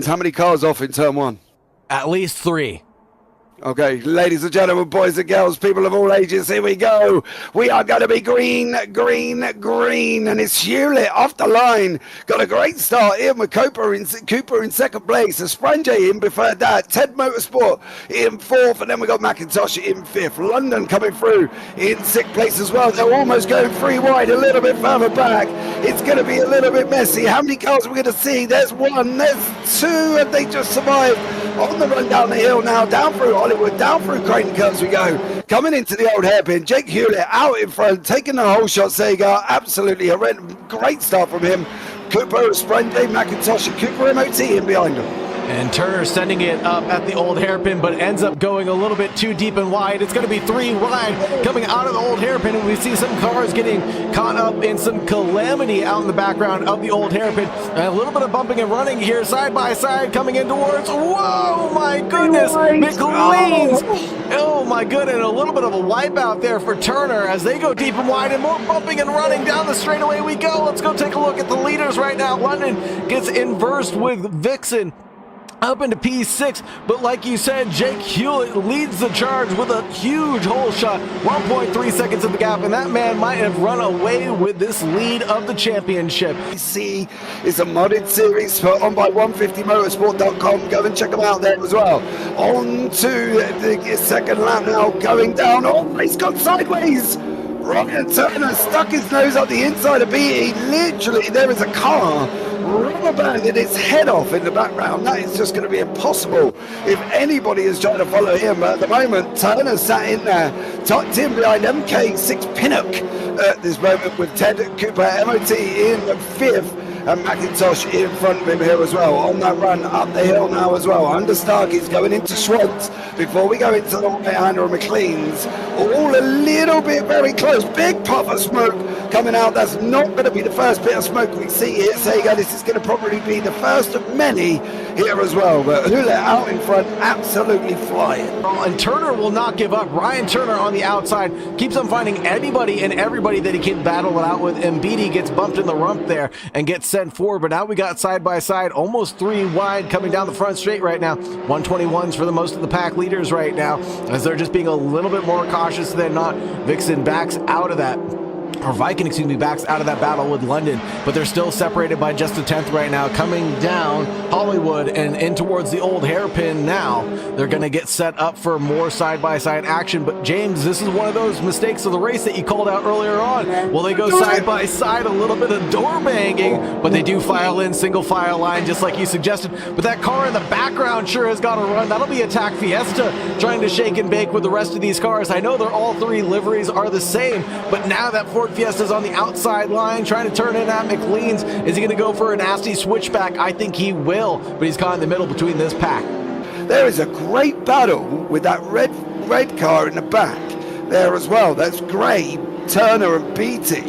How many cars off in turn one? At least 3. Okay, ladies and gentlemen, boys and girls, people of all ages, here we go. We are going to be green, green, green, and it's Hewlett off the line. Got a great start in with Cooper in second place. Spranje in before that. Ted Motorsport in fourth, and then we got McIntosh in fifth. London coming through in sixth place as well. They're almost going 3 wide, a little bit further back. It's going to be a little bit messy. How many cars are we going to see? There's 1, there's 2, and they just survived on the run down the hill now, down through Hollywood, down through Creighton Curves we go. Coming into the old hairpin, Jake Hewlett out in front, taking the whole shot. Sega, absolutely horrendous. Great start from him. Cooper, Spranje, McIntosh, and Cooper MOT in behind them. And Turner sending it up at the old hairpin, but ends up going a little bit too deep and wide. It's going to be 3 wide coming out of the old hairpin, and we see some cars getting caught up in some calamity out in the background of the old hairpin. And a little bit of bumping and running here, side by side, coming in towards, whoa, my goodness, McLean's. Oh my goodness, and a little bit of a wipeout there for Turner as they go deep and wide, and more bumping and running down the straightaway we go. Let's go take a look at the leaders right now. London gets inversed with Vixen up into P6, but like you said, Jake Hewlett leads the charge with a huge hole shot, 1.3 seconds of the gap, and that man might have run away with this lead of the championship. See, it's a modded series put on by 150motorsport.com. Go and check them out there as well. On to the second lap now, going down. Oh, he's gone sideways. Ryan Turner stuck his nose up the inside of BE. Literally, there is a car rubber banded its head off in the background. That is just going to be impossible if anybody is trying to follow him. But at the moment, Turner sat in there, tucked in behind MK6 Pinnock at this moment, with Ted Cooper MOT in fifth and McIntosh in front of him here as well. On that run up the hill now as well. Under Starkey's going into Schwantz before we go into the right-hander of McLean's. All a little bit very close. Big puff of smoke coming out. That's not going to be the first bit of smoke we see here. Sega, this is going to probably be the first of many here as well. But Hewlett out in front, absolutely flying. And Turner will not give up. Ryan Turner on the outside keeps on finding anybody and everybody that he can battle it out with. And Beatty gets bumped in the rump there and gets sent forward. But now we got side by side, almost 3 wide coming down the front straight right now. 121s for the most of the pack leaders right now, as they're just being a little bit more cautious than not. Vixen backs out of that. Or Viking, excuse me, backs out of that battle with London, but they're still separated by just a 10th right now. Coming down Hollywood and in towards the old hairpin now. They're going to get set up for more side-by-side action. But James, this is one of those mistakes of the race that you called out earlier on. Well, they go side-by-side, a little bit of door banging, but they do file in single file line just like you suggested. But that car in the background sure has got to run. That'll be Attack Fiesta trying to shake and bake with the rest of these cars. I know they're all 3 liveries are the same, but now that Ford Fiesta's on the outside line trying to turn in at McLean's. Is he going to go for a nasty switchback? I think he will, but he's caught in the middle between this pack. There is a great battle with that red car in the back there as well. That's Gray, Turner and Beatty.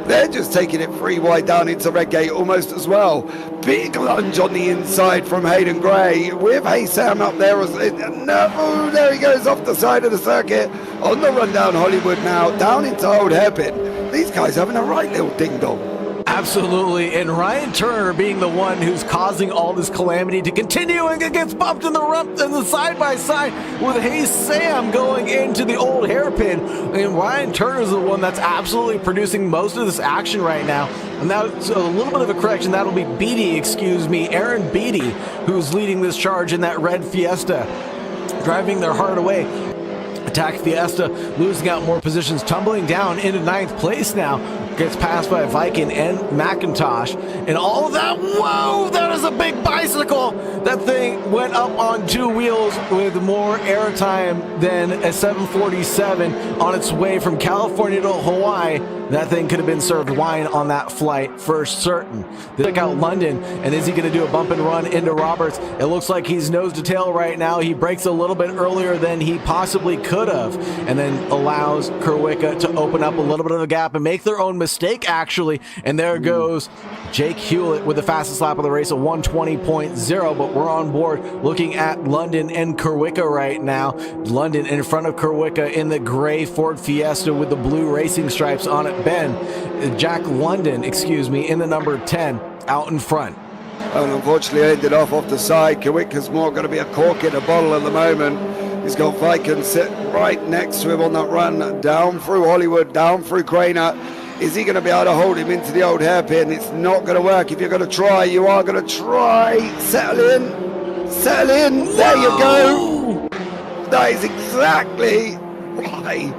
They're just taking it 3 wide down into Redgate almost as well. Big lunge on the inside from Hayden Gray with Hey Sam up there. No, there he goes off the side of the circuit on the run down Hollywood now, down into Old Hairpin. These guys having a right little ding-dong. Absolutely, and Ryan Turner being the one who's causing all this calamity to continue, and it gets bumped in the rump and the side-by-side with Hey Sam going into the old hairpin. And Ryan Turner's the one that's absolutely producing most of this action right now. And that's a little bit of a correction. That'll be Beatty, excuse me, Aaron Beatty, who's leading this charge in that red Fiesta, driving their heart away. Attack Fiesta losing out more positions, tumbling down into 9th place now. Gets passed by Viking and McIntosh. And all of that, whoa, that is a big bicycle. That thing went up on 2 wheels with more airtime than a 747 on its way from California to Hawaii. That thing could have been served wine on that flight for certain. They took out London, and is he going to do a bump and run into Roberts? It looks like he's nose to tail right now. He breaks a little bit earlier than he possibly could have, and then allows Kerwicka to open up a little bit of a gap and make their own mistake, actually. And there goes Jake Hewlett with the fastest lap of the race, a 120.0, but we're on board looking at London and Kerwicka right now. London in front of Kerwicka in the gray Ford Fiesta with the blue racing stripes on it. Jack London, excuse me, in the number 10 out in front. And unfortunately ended off the side. Kawika's more going to be a cork in a bottle at the moment. He's got Viken sitting right next to him on that run, down through Hollywood, down through Craner. Is he going to be able to hold him into the old hairpin? It's not going to work. If you're going to try, you are going to try. Settle in. Settle in. There you go. That is exactly why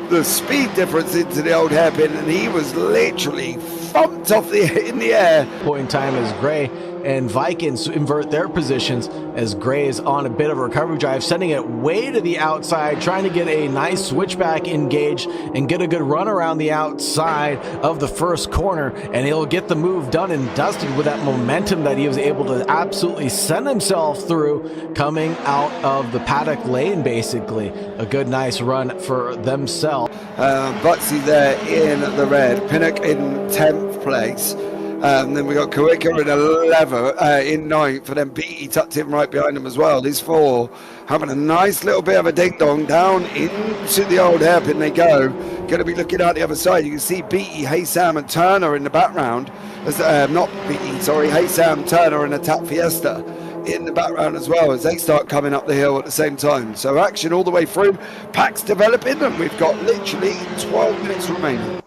the speed difference into the old hairpin, and he was literally thumped off in the air. Point in time as Gray and Vikings invert their positions as Gray is on a bit of a recovery drive, sending it way to the outside, trying to get a nice switchback engaged and get a good run around the outside of the first corner, and he'll get the move done and dusted with that momentum that he was able to absolutely send himself through coming out of the paddock lane. Basically a good nice run for themselves. Butsy there in the red, Pinnock in 10th place. Then we got Kawika in 11th, in 9th, and then Beatty tucked in right behind him as well. These four having a nice little bit of a ding-dong down into the old hairpin they go. Going to be looking out the other side. You can see Beatty, Hey Sam and Turner in the background. Not Beatty, sorry, Hey Sam, Turner and Attack Fiesta in the background as well as they start coming up the hill at the same time. So action all the way through. Packs developing, and we've got literally 12 minutes remaining.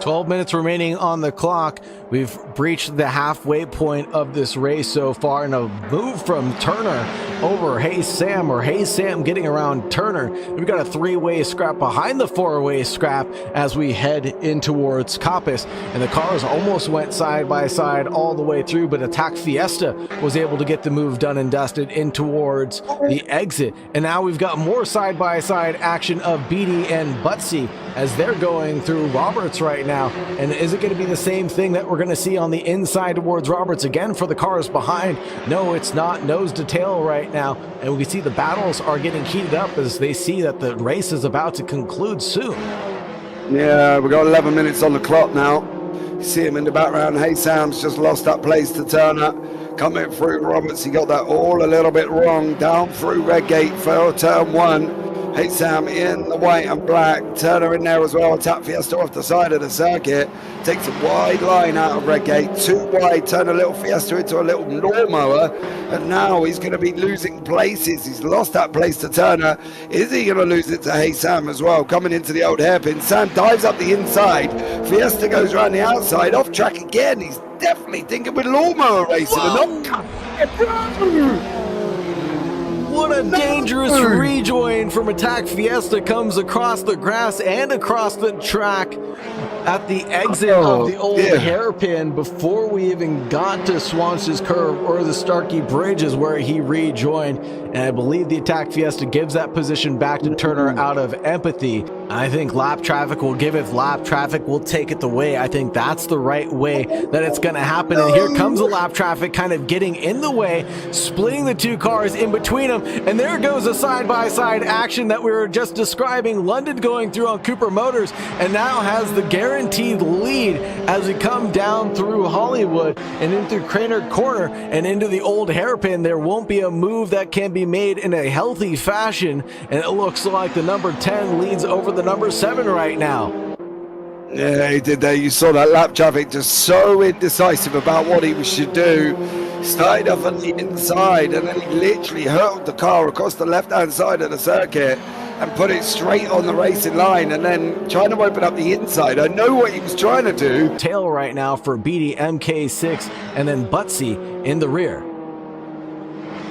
12 minutes remaining on the clock. We've breached the halfway point of this race so far, and a move from Turner over Hey Sam, or Hey Sam getting around Turner. We've got a three-way scrap behind the four-way scrap as we head in towards Coppice, and the cars almost went side by side all the way through, but Attack Fiesta was able to get the move done and dusted in towards the exit. And now we've got more side-by-side action of Beatty and Butsy as they're going through Roberts right now. And is it going to be the same thing that we're going to see on the inside towards Roberts again for the cars behind? No, it's not. Nose to tail right now, and we can see the battles are getting heated up as they see that the race is about to conclude soon. Yeah, we've got 11 minutes on the clock now. You see him in the background. Hey Sam's just lost that place to Turner. Coming through Roberts, he got that all a little bit wrong. Down through Redgate for turn one. Hey Sam in the white and black, Turner in there as well. Attack Fiesta off the side of the circuit, takes a wide line out of Redgate, too wide, turn a little Fiesta into a little lawnmower, and now he's going to be losing places. He's lost that place to Turner. Is he going to lose it to Hey Sam as well? Coming into the old hairpin, Sam dives up the inside, Fiesta goes around the outside, off track again. He's definitely thinking with lawnmower racing. And not what a dangerous rejoin from Attack Fiesta comes across the grass and across the track at the exit of the old hairpin before we even got to Swanse's Curve or the Starkey Bridge is where he rejoined. And I believe the Attack Fiesta gives that position back to Turner out of empathy. I think lap traffic will give it. Lap traffic will take it the way. I think that's the right way that it's going to happen. And here comes the lap traffic kind of getting in the way, splitting the two cars in between them. And there goes a side-by-side action that we were just describing. London going through on Cooper Motors and now has the guaranteed lead as we come down through Hollywood and into Craner Corner and into the old hairpin. There won't be a move that can be made in a healthy fashion, and it looks like the number 10 leads over the number 7 right now. Yeah, he did there. You saw that lap traffic just so indecisive about what he should do. Started off on the inside and then he literally hurled the car across the left-hand side of the circuit and put it straight on the racing line, and then trying to open up the inside. I know what he was trying to do. Tail right now for Beatty MK6 and then Butsy in the rear.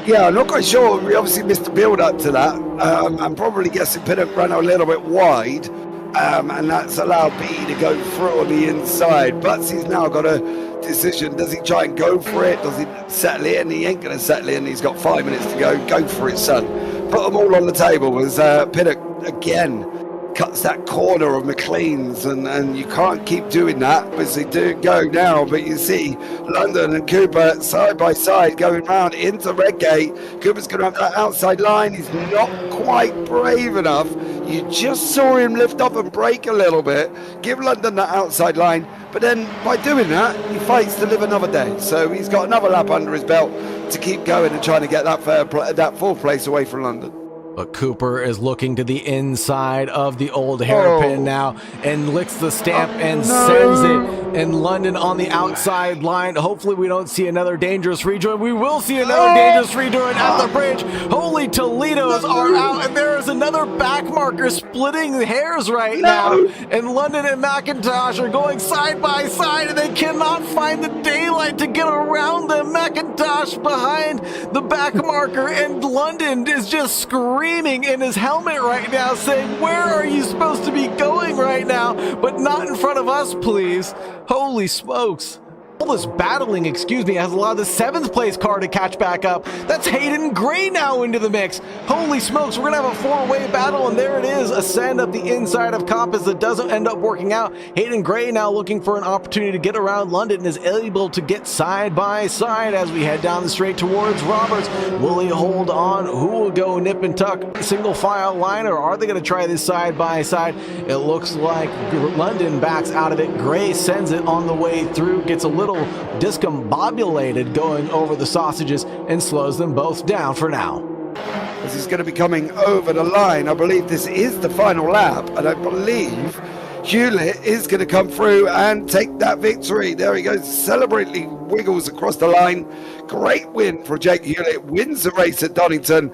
Yeah, I'm not quite sure. We obviously missed the build-up to that. I'm probably guessing Pinnock ran a little bit wide, and that's allowed Beatty to go through on the inside. Butsy's now got a decision. Does he try and go for it? Does he settle in? He ain't going to settle in. He's got 5 minutes to go. Go for it, son. Put them all on the table as Pinnock again cuts that corner of McLean's, and you can't keep doing that. Obviously do go now, but you see London and Cooper side by side going round into Redgate. Cooper's going to have that outside line. He's not quite brave enough. You just saw him lift up and brake a little bit, give London that outside line, but then by doing that he fights to live another day. So he's got another lap under his belt to keep going and trying to get that fourth place away from London. But Cooper is looking to the inside of the old hairpin now and licks the stamp and sends it. And London on the outside line. Hopefully we don't see another dangerous rejoin. We will see another dangerous rejoin at the bridge. Holy Toledos are out, and there is another back marker splitting hairs right now. And London and McIntosh are going side by side, and they cannot find the daylight to get around them. McIntosh behind the back marker, and London is just screaming in his helmet right now, saying, "Where are you supposed to be going right now? But not in front of us, please." Holy smokes. All this battling, has allowed the 7th place car to catch back up. That's Hayden Gray now into the mix. Holy smokes, we're going to have a 4-way battle, and there it is. A send up the inside of Compass that doesn't end up working out. Hayden Gray now looking for an opportunity to get around London and is able to get side by side as we head down the straight towards Roberts. Will he hold on? Who will go nip and tuck single file line, or are they going to try this side by side? It looks like London backs out of it. Gray sends it on the way through, gets a little discombobulated going over the sausages and slows them both down for now. As he's going to be coming over the line, I believe this is the final lap, and I believe Hewlett is going to come through and take that victory. There he goes, celebrating, wiggles across the line. Great win for Jake Hewlett, wins the race at Donington.